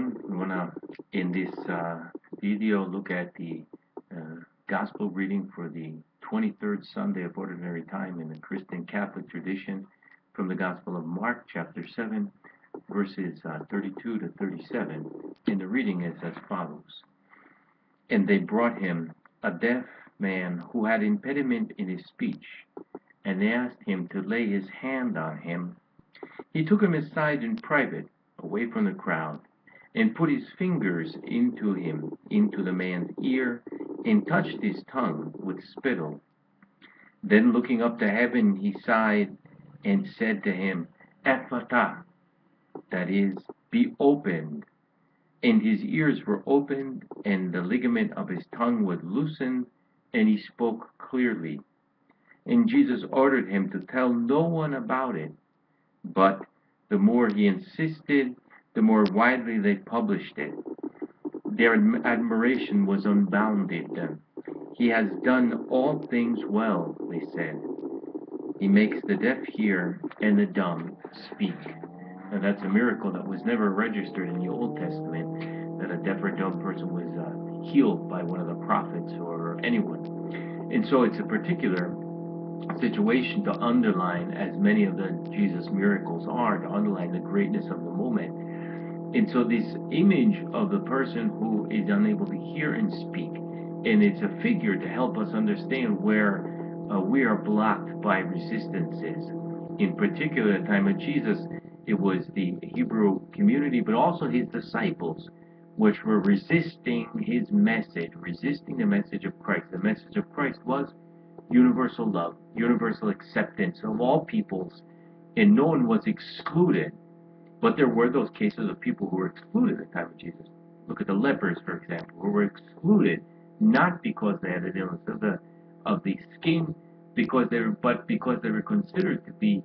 everyone. We want to, in this video, look at the Gospel reading for the 23rd Sunday of Ordinary Time in the Christian Catholic tradition from the Gospel of Mark, chapter 7, verses 32 to 37. And the reading is as follows. And they brought him a deaf man who had impediment in his speech, and they asked him to lay his hand on him. He took him aside in private, away from the crowd, and put his fingers into the man's ear, and touched his tongue with spittle. Then looking up to heaven, he sighed and said to him, Ephata, that is, be opened. And his ears were opened, and the ligament of his tongue was loosened, and he spoke clearly. And Jesus ordered him to tell no one about it. But the more he insisted, the more widely they published it. Their admiration was unbounded. He has done all things well, they said. He makes the deaf hear and the dumb speak. And that's a miracle that was never registered in the Old Testament, that a deaf or dumb person was healed by one of the prophets or anyone. And so it's a particular situation to underline, as many of the Jesus miracles are, to underline the greatness of the moment. And so this image of the person who is unable to hear and speak, and it's a figure to help us understand where we are blocked by resistances. In particular, at the time of Jesus, it was the Hebrew community, but also his disciples, which were resisting his message, resisting the message of Christ. The message of Christ was universal love, universal acceptance of all peoples, and no one was excluded. But there were those cases of people who were excluded at the time of Jesus. Look at the lepers, for example, who were excluded not because they had an illness of the skin, but because they were considered to be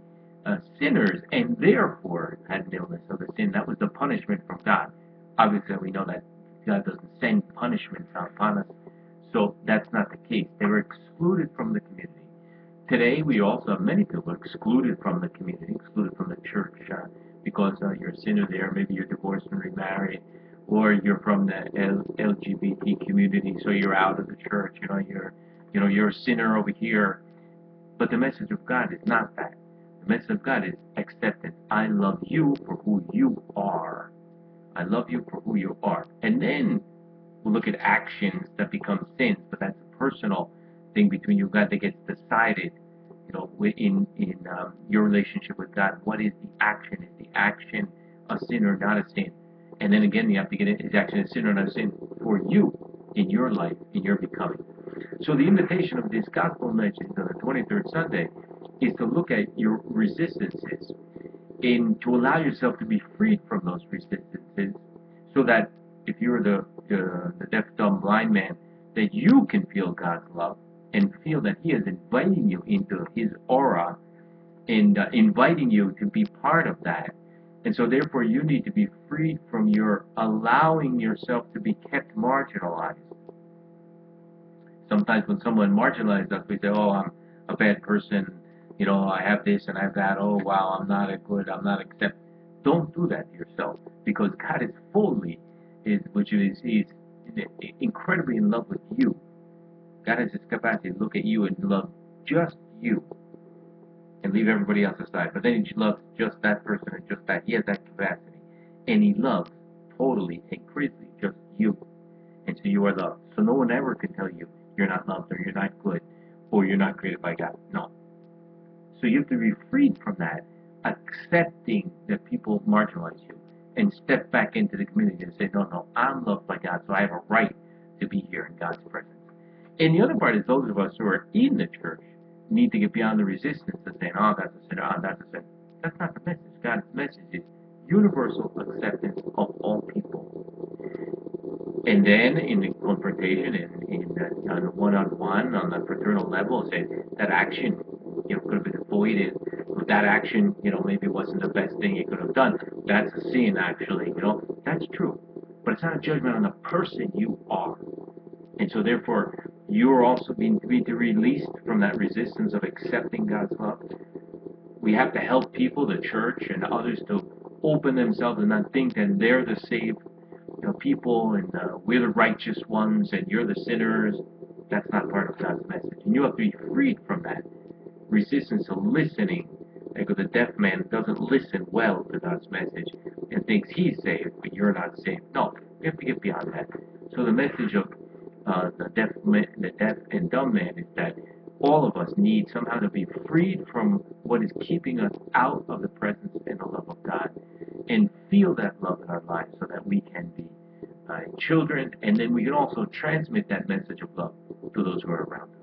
sinners, and therefore had an illness of the sin. That was the punishment from God. Obviously, we know that God doesn't send punishment upon us, so that's not the case. They were excluded from the community. Today, we also have many people excluded from the community, excluded from the church, because you're a sinner there, maybe you're divorced and remarried, or you're from the LGBT community, so you're out of the church. You're a sinner over here. But the message of God is not that. The message of God is acceptance. I love you for who you are. I love you for who you are. And then we'll look at actions that become sins, but that's a personal thing between you and God that gets decided, in your relationship with God. What is the action? Is the action a sin or not a sin? And then again, you have to get it, is action a sin or not a sin for you in your life, in your becoming. So the invitation of this gospel message on the 23rd Sunday is to look at your resistances and to allow yourself to be freed from those resistances, so that if you're the deaf, dumb, blind man, that you can feel God's love and feel that he is inviting you into his aura and inviting you to be part of that. And so therefore you need to be freed from your allowing yourself to be kept marginalized. Sometimes when someone marginalizes us, we say, oh, I'm a bad person, I have this and I have that, oh wow, I'm not accept. Don't do that to yourself, because God is he's incredibly in love with you. God has this capacity to look at you and love just you and leave everybody else aside. But then he loves just that person and just that. He has that capacity. And he loves totally and critically just you. And so you are loved. So no one ever can tell you you're not loved or you're not good or you're not created by God. No. So you have to be freed from that, accepting that people marginalize you, and step back into the community and say, no, I'm loved by God, so I have a right to be here in God's presence. And the other part is those of us who are in the church need to get beyond the resistance of saying, oh, that's a sinner, oh, that's a sinner. That's not the message. God's message is universal acceptance of all people. And then in the confrontation, on a one-on-one, on the fraternal level, say that action, could have been avoided. That action, maybe wasn't the best thing you could have done. That's a sin, actually. That's true. But it's not a judgment on the person you are. And so therefore, you're also being released from that resistance of accepting God's love. We have to help people, the church and others, to open themselves and not think that they're the saved people and we're the righteous ones and you're the sinners. That's not part of God's message. And you have to be freed from that resistance to listening. Like the deaf man doesn't listen well to God's message and thinks he's saved, but you're not saved. No, we have to get beyond that. So the message of the deaf and dumb man is that all of us need somehow to be freed from what is keeping us out of the presence and the love of God, and feel that love in our lives so that we can be children, and then we can also transmit that message of love to those who are around us.